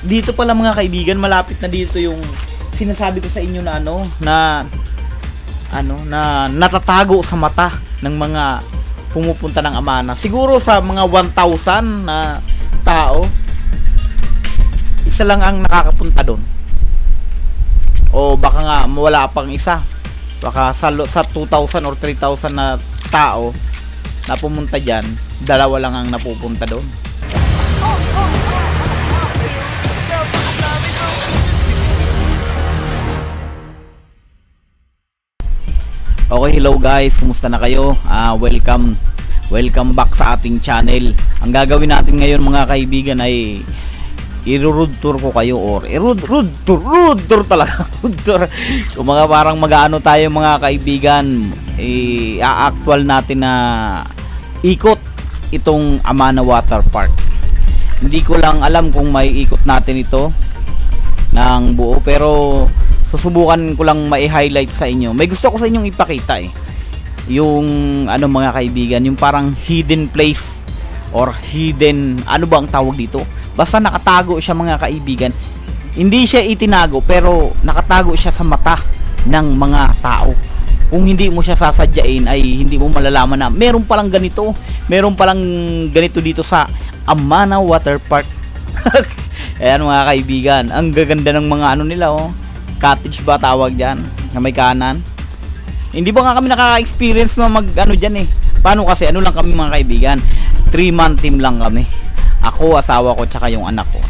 dito pala mga kaibigan, malapit na dito yung sinasabi ko sa inyo na na natatago sa mata ng mga pumupunta ng Amana. Siguro sa mga 1,000 na tao, isa lang ang nakakapunta doon. O baka nga wala pang isa. Baka sa 2,000 or 3,000 na tao na pumunta dyan, dalawa lang ang napupunta doon. Okay, hello guys, kumusta na kayo? Welcome back sa ating channel. Ang gagawin natin ngayon mga kaibigan ay i-road tour ko kayo, or road tour talaga. Road tour. Kung mga parang mag-aano tayo mga kaibigan, i-actual natin na ikot itong Amana Water Park. Hindi ko lang alam kung may ikot natin ito ng buo, pero susubukan ko lang mai-highlight sa inyo. May gusto ko sa inyong ipakita yung mga kaibigan, yung parang hidden place or hidden, ano ba ang tawag dito? Basta nakatago siya mga kaibigan. Hindi siya itinago, pero nakatago siya sa mata ng mga tao. Kung hindi mo siya sasadyain ay hindi mo malalaman na meron palang ganito. Meron palang ganito dito sa Amana Water Park. Ayan mga kaibigan, ang gaganda ng mga nila cottage ba tawag dyan, na may kanan. Hindi ba nga kami nakaka-experience na dyan Paano kasi, lang kami mga kaibigan, 3-man team lang kami. Ako, asawa ko, tsaka yung anak ko.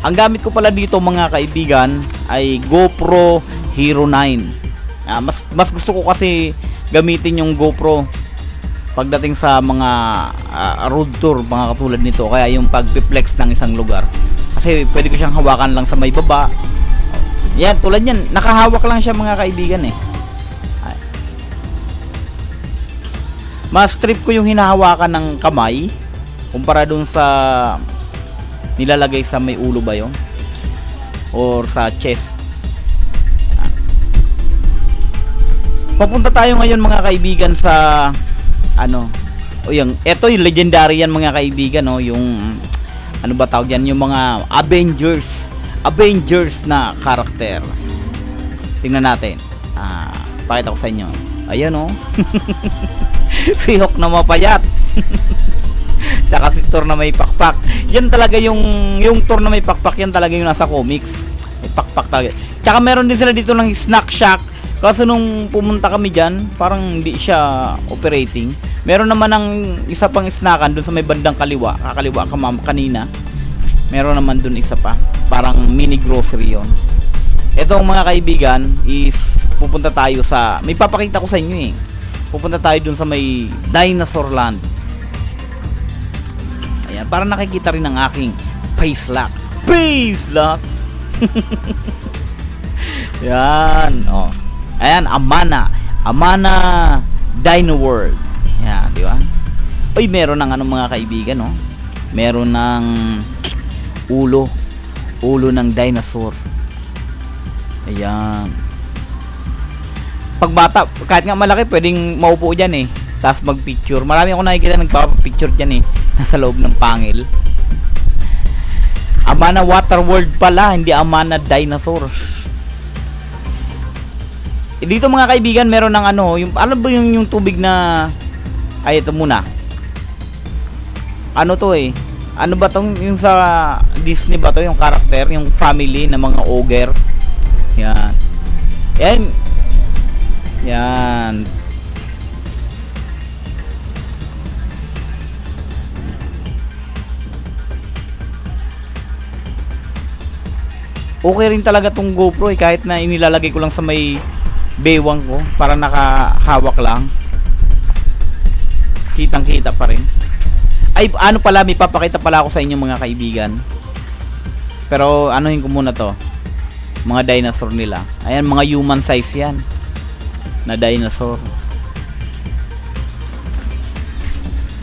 Ang gamit ko pala dito mga kaibigan ay GoPro Hero 9. Mas gusto ko kasi gamitin yung GoPro pagdating sa mga road tour, mga katulad nito. Kaya yung pag-flex ng isang lugar, kasi pwede ko siyang hawakan lang sa may baba. Yan, tulad yan, nakahawak lang siya mga kaibigan Mas trip ko yung hinahawakan ng kamay kumpara dun sa nilalagay sa may ulo ba yun, or sa chest. Papunta tayo ngayon mga kaibigan sa eto yung legendary yan mga kaibigan, yung ano ba tawag yan, yung mga Avengers na karakter. Tingnan natin. Pakita ko sa inyo. Ayan si Hulk na mapayat. Tsaka si Thor na may pakpak. Yan talaga yung Thor na may pakpak, yan talaga yung nasa comics. May pakpak talaga. Tsaka meron din sila dito ng snack shack. Kaso nung pumunta kami dyan, parang hindi siya operating. Meron naman ng isa pang snackan dun sa may bandang kakaliwa ka kanina. Meron naman dun isa pa, parang mini grocery yon. Etong mga kaibigan is pupunta tayo sa, may papakita ko sa inyo pupunta tayo dun sa may Dinosaur Land. Ayan, para nakikita rin ng aking face lock. Yan, ayan, Amana Dino World. Yan, di ba? Oy, meron ng mga kaibigan, meron ng ulo ng dinosaur. Ayan. Pag bata, kahit nga malaki, pwedeng maupo dyan tapos magpicture. Marami ako nakikita nagpapapicture dyan nasa loob ng pangil. Amana Water World pala, hindi Amana Dinosaur. Dito mga kaibigan, meron ng yung yung tubig na ito muna. Ano to ano ba tong yung sa Disney ba to, yung karakter, yung family ng mga ogre. Yan. Okay rin talaga tong GoPro kahit na inilalagay ko lang sa may bewang ko para nakahawak lang. Kitang-kita pa rin. Ay, pala, may papakita pala ako sa inyo mga kaibigan. Pero anuhin ko muna to. Mga dinosaur nila. Ayan, mga human size yan na dinosaur.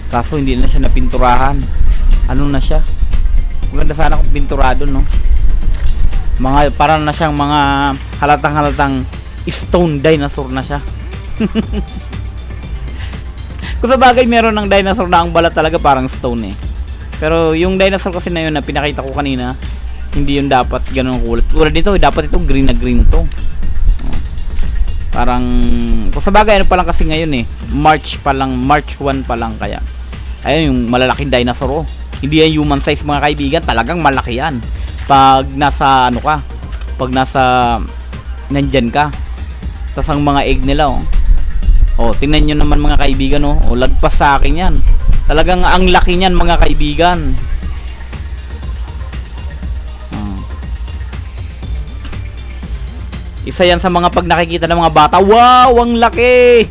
Kaso hindi na siya napinturahan. Ano na siya? Maganda sana kung pinturado, Mga, parang na siyang mga halatang stone dinosaur na siya. Kung sa bagay meron ng dinosaur na ang balat talaga parang stone Pero yung dinosaur kasi na yun na pinakita ko kanina, Hindi yun dapat ganun kulay. Tulad nito, dapat ito green na green to. Parang, kung sa bagay, ano pa lang kasi ngayon March 1 pa lang kaya. Ayun, yung malalaking dinosaur. Hindi yan human size mga kaibigan, talagang malaki yan. Pag nasa, pag nasa, nandyan ka. Tapos ang mga egg nila, tingnan nyo naman mga kaibigan, lagpas sa akin yan. Talagang ang laki niyan mga kaibigan. Isa yan sa mga pag nakikita ng mga bata, wow, ang laki.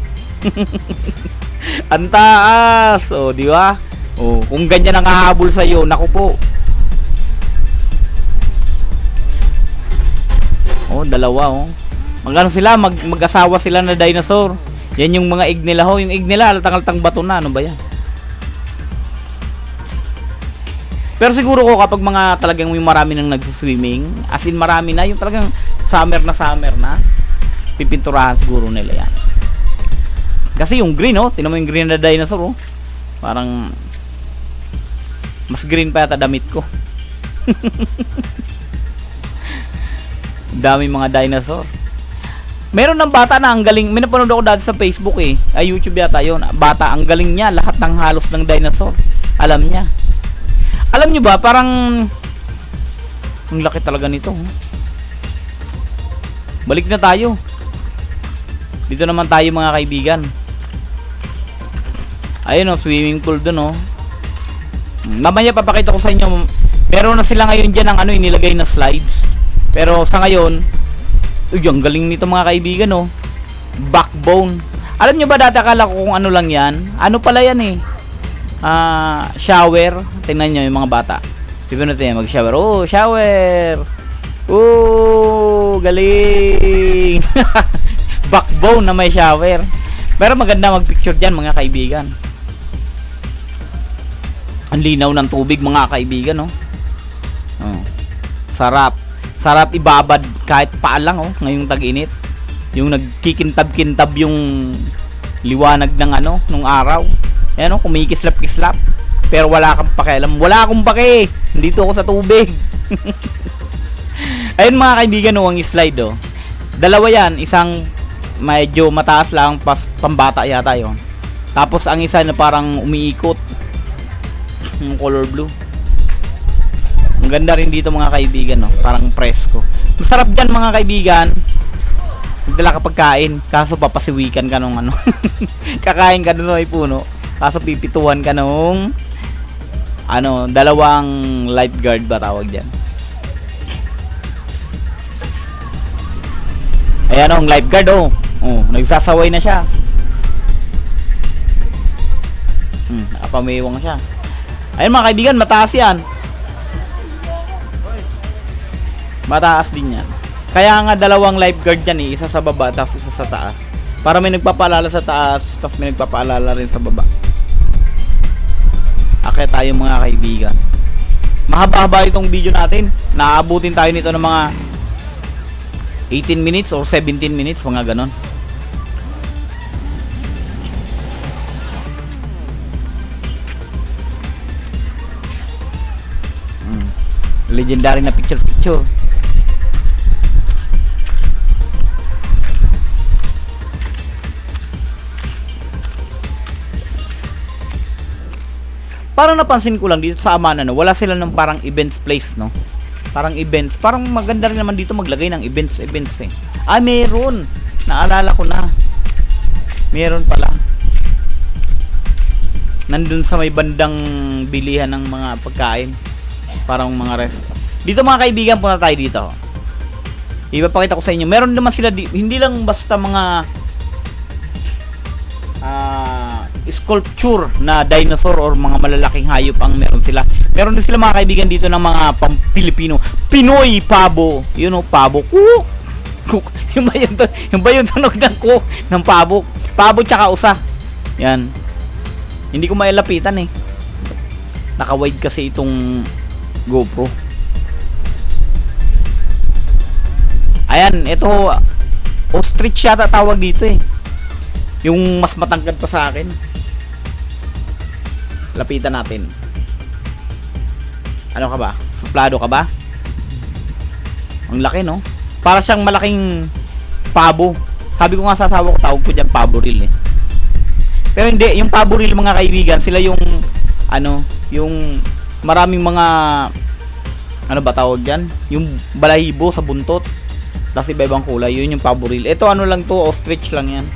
Ang taas. Di ba? Kung ganyan ang hahabol sa iyo, naku po. Dalawa. Magano sila, mag-asawa sila na dinosaur. Yan yung mga egg nila Yung egg nila, altang-altang bato na. Ano ba yan? Pero siguro ko kapag mga talagang may marami nang nagsuswimming, as in marami na, yung talagang summer na, pipinturahan siguro nila yan. Kasi yung green, tingnan mo yung green na dinosaur, parang mas green pa yata damit ko. Dami mga dinosaur. Meron ng bata na ang galing, may napanood ako dati sa Facebook YouTube yata yun. Bata, ang galing niya, lahat ng halos ng dinosaur alam niya. Alam nyo ba, parang ang laki talaga nito. Balik na tayo. Dito naman tayo mga kaibigan. Ayun swimming pool dun Mamaya papakita ko sa inyo. Meron na sila ngayon dyan ng inilagay na slides. Pero sa ngayon, ang galing nito mga kaibigan Backbone. Alam nyo ba dati akala ko kung ano lang yan? Ano pala yan shower. Tingnan nyo yung mga bata. Pipin natin mag-shower. Shower. Galing. Backbone na may shower. Pero maganda mag-picture dyan mga kaibigan. Ang linaw ng tubig mga kaibigan Sarap ibabad kahit paan lang ngayong tag-init. Yung nagkikintab-kintab yung liwanag ng nung araw. Ayan kumikislap-kislap. Pero wala kang pakialam. Wala akong pake. Dito ako sa tubig. Ayun mga kaibigan ang slide Dalawa yan. Isang medyo mataas lang, pambata yata yun. Tapos ang isa na parang umiikot. Yung color blue. Ang ganda rin dito mga kaibigan parang presko. Masarap dyan mga kaibigan. Magdala ka pagkain. Kaso papasiwikan ka nung kakain ka doon may puno. Kaso pipituan ka nung dalawang lifeguard ba tawag dyan. Ayan ang lifeguard nagsasaway na siya. Nakapamiwang siya. Ayun mga kaibigan, mataas yan. Mataas din yan. Kaya nga dalawang lifeguard yan isa sa baba tapos isa sa taas. Para may nagpapaalala sa taas tapos may nagpapaalala rin sa baba. Akit tayo mga kaibigan. Mahaba-haba itong video natin. Naabutin tayo nito ng mga 18 minutes or 17 minutes, mga ganon. Legendary na picture. Parang napansin ko lang dito sa Amana wala sila ng parang events place Parang events, parang maganda rin naman dito maglagay ng events meron. Naalala ko na. Meron pala. Nandun sa may bandang bilihan ng mga pagkain. Parang mga rest. Dito mga kaibigan, punta tayo dito. Ipapakita ko sa inyo. Meron naman sila hindi lang basta mga sculpture na dinosaur or mga malalaking hayop ang meron sila. Meron din sila mga kaibigan dito ng mga Pam-Pilipino. Pinoy pabo. Pabo. Cook. Yung ba yung tunog ng cook ng pabo? Pabo tsaka usa. Yan. Hindi ko mailapitan Naka-wide kasi itong GoPro. Ayan, ito ostrich yata tawag dito Yung mas matangkad pa sa akin. Lapitan natin. Ano ka ba? Suplado ka ba? Ang laki, no? Para siyang malaking pabo. Sabi ko nga sa asawa ko, tawag ko dyan pabo reel eh. Pero hindi, yung pabo reel mga kaibigan, sila yung ano, yung maraming mga ano ba tawag dyan? Yung balahibo sa buntot. Tapos iba-ibang kulay, yun yung pabo reel. Ito ano lang to, ostrich lang yan.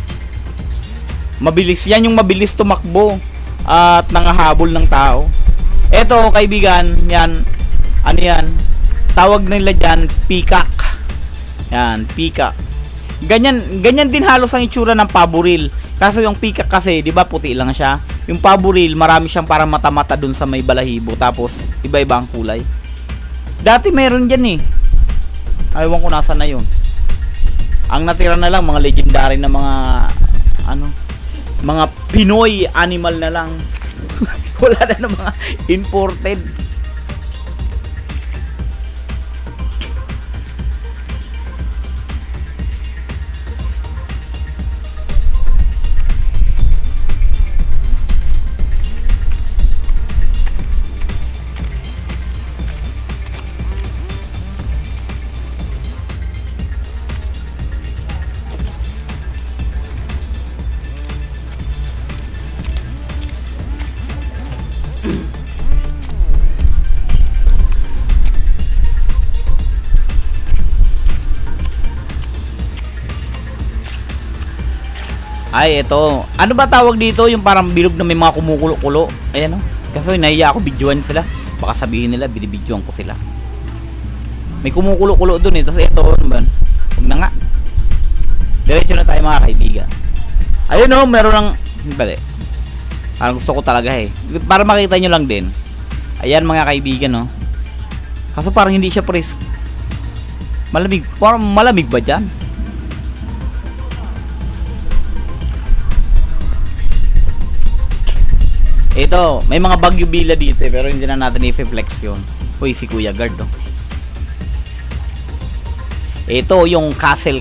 Mabilis yan, yung mabilis tumakbo at nangahabol ng tao. Ito kaibigan, yan, ano yan, tawag nila dyan peacock. Yan, peacock. Ganyan din halos ang itsura ng pabo reel. Kaso yung peacock kasi, di ba puti lang siya. Yung pabo reel, marami siyang parang mata-mata dun sa may balahibo. Tapos iba-iba ang kulay. Dati meron dyan eh. Aywan ko nasa na yun. Ang natira na lang mga legendary na mga ano, mga Pinoy animal na lang. Wala na ng mga imported. Ay, ito. Ano ba tawag dito? Yung parang bilog na may mga kumukulo-kulo. Ayan o. Kasi nahiya ako videoan sila. Baka sabihin nila, binibidyoan ko sila. May kumukulo-kulo dun eh. Tapos ito, ano ba? Huwag na nga. Diretso na tayo mga kaibigan. Ayun o, meron ng... Bale. Parang gusto ko talaga eh. Para makita nyo lang din. Ayan mga kaibigan o. Kaso parang hindi siya press. Malamig. Parang malamig ba dyan? Ito, may mga bagyo bila dito eh, pero hindi na natin i-flex yun. Uy, si Kuya Guard oh. Ito, yung castle.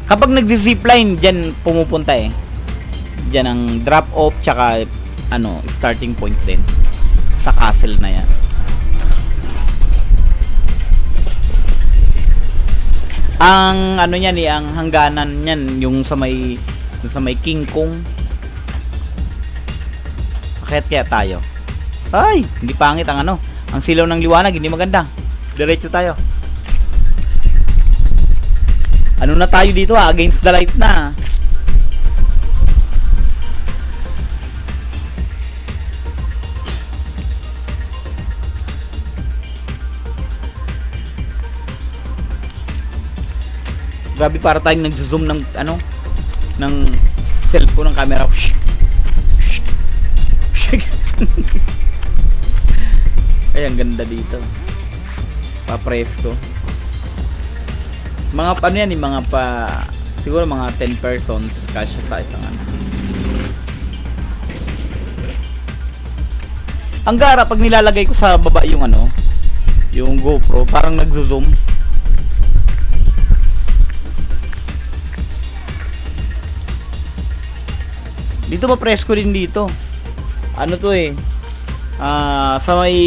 Kapag nag-zipline, dyan pumupunta eh. Dyan ang drop off, tsaka ano, starting point din. Sa castle na yan. Ang ano yan eh, ang hangganan yan, yung sa may King Kong. Bakit kaya tayo? Ay, hindi pangit ang ano. Ang silaw ng liwanag, hindi maganda. Diretso tayo. Ano na tayo dito ha? Against the light na. Grabe, para tayong nag-zoom ng ano, ng cellphone ng camera. Ay, ang ganda dito. Pa-presko. Mga ano yan, mga siguro mga 10 persons kasya sa isang ano. Ang gara pag nilalagay ko sa baba yung ano, yung GoPro, parang nagzo-zoom. Dito pa presko din dito. Ano to eh, sa may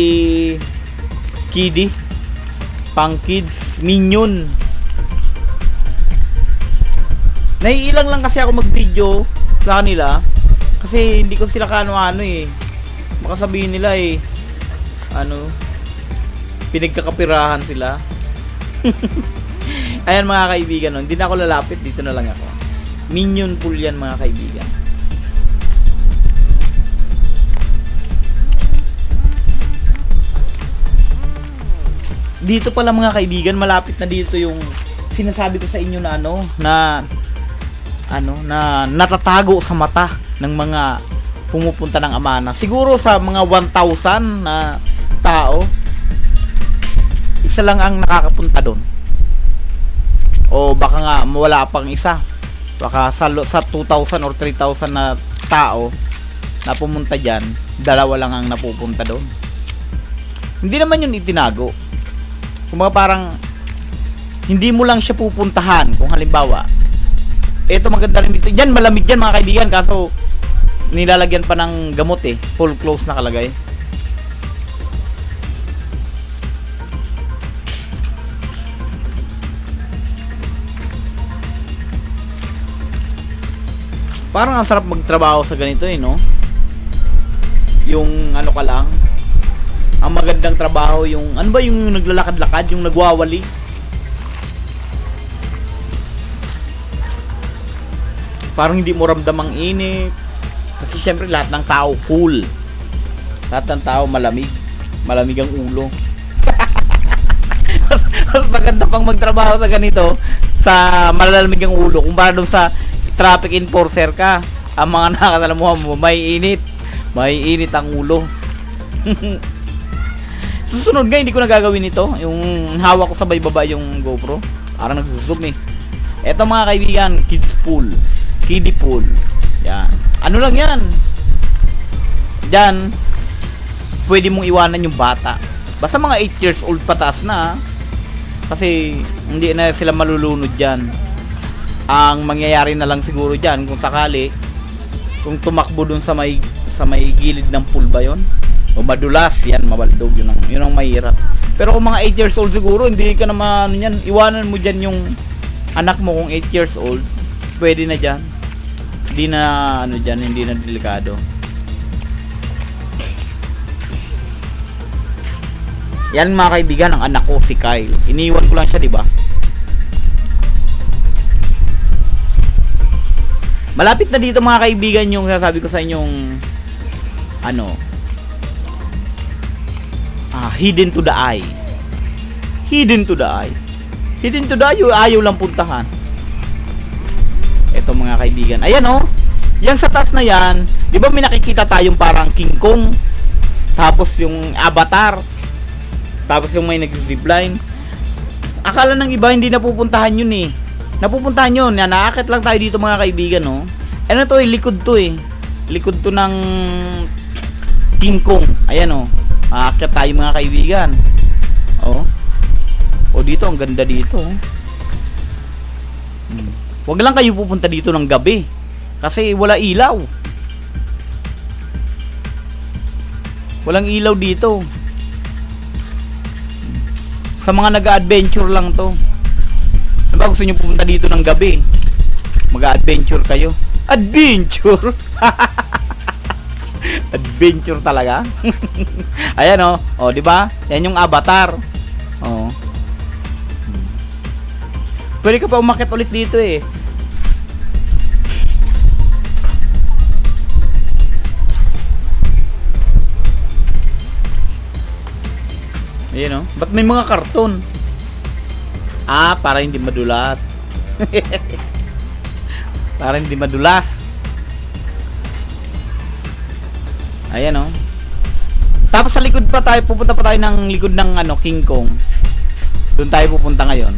kiddie, pang kids, Minion. Naiilang lang kasi ako mag video sa kanila kasi hindi ko sila kaano-ano eh. Baka sabihin nila eh, ano, pinagkakapirahan sila. Ayan mga kaibigan, no? Hindi na ako lalapit, dito na lang ako. Minion pool yan mga kaibigan. Dito pala mga kaibigan, malapit na dito yung sinasabi ko sa inyo na na natatago sa mata ng mga pumupunta ng Amana. Siguro sa mga 1,000 na tao, isa lang ang nakakapunta doon. O baka nga wala pang isa. Baka sa 2,000 or 3,000 na tao na pumunta dyan, dalawa lang ang napupunta doon. Hindi naman yun itinago. Kung parang hindi mo lang siya pupuntahan. Kung halimbawa, eto maganda rin dito. Yan, malamig yan mga kaibigan. Kaso nilalagyan pa ng gamot eh. Full close nakalagay. Parang ang sarap magtrabaho sa ganito eh, no? Yung ano ka lang, ang magandang trabaho yung, ano ba yung naglalakad-lakad, yung nagwawalis? Parang hindi mo ramdam ang init. Kasi syempre lahat ng tao cool. Lahat ng tao malamig. Malamig ang ulo. mas maganda pang magtrabaho sa ganito, sa malalamig ang ulo, kumpara doon sa traffic enforcer ka. Ang mga nakakasalamuhan mo, may init ang ulo. Susunod nga, hindi ko na gagawin ito. Yung hawak ko sabay baba yung GoPro, parang nagsusum eh. Eto mga kaibigan, kiddie pool. Yan. Ano lang yan? Diyan, pwede mong iwanan yung bata. Basta mga 8 years old pataas na. Kasi hindi na sila malulunod dyan. Ang mangyayari na lang siguro dyan, kung sakali, kung tumakbo dun sa may gilid ng pool ba yun, o madulas, yan, mabaldog, yun ang mahirap. Pero kung mga 8 years old siguro, hindi ka naman yan, iwanan mo dyan yung anak mo kung 8 years old, pwede na dyan. Hindi na ano dyan, hindi na delikado. Yan mga kaibigan, ang anak ko si Kyle. Iniwan ko lang siya, di ba? Malapit na dito mga kaibigan yung sasabi ko sa inyong ano, hidden to the eye. Hidden to the eye. Hidden to the eye, ayaw lang puntahan. Ito mga kaibigan. Ayan oh. Yang sa taas na yan, di ba may nakikita tayong parang King Kong? Tapos yung Avatar. Tapos yung may nag-zipline. Akala ng iba hindi napupuntahan yun eh. Napupuntahan yun. Yan, naakit lang tayo dito mga kaibigan, no? Ano to eh, likod to eh. Likod to ng King Kong. Ayan oh. Aakit tayo mga kaibigan. Oh. Oh, dito ang ganda dito. Huwag lang kayo pupunta dito ng gabi. Kasi wala ilaw. Walang ilaw dito. Sa mga nag-adventure lang to. Ano ba gusto nyo pupunta dito ng gabi? Mag-adventure kayo. Adventure? Adventure talaga. Ayan oh. Oh, di ba? Yan yung Avatar. Oh. Pwede ka pa umakyat ulit dito eh. Ayan oh. Ba't may mga karton? Para hindi madulas. Para hindi madulas. Ayan oh. Tapos sa likod pa tayo, pupunta pa tayo ng likod ng King Kong. Doon tayo pupunta ngayon.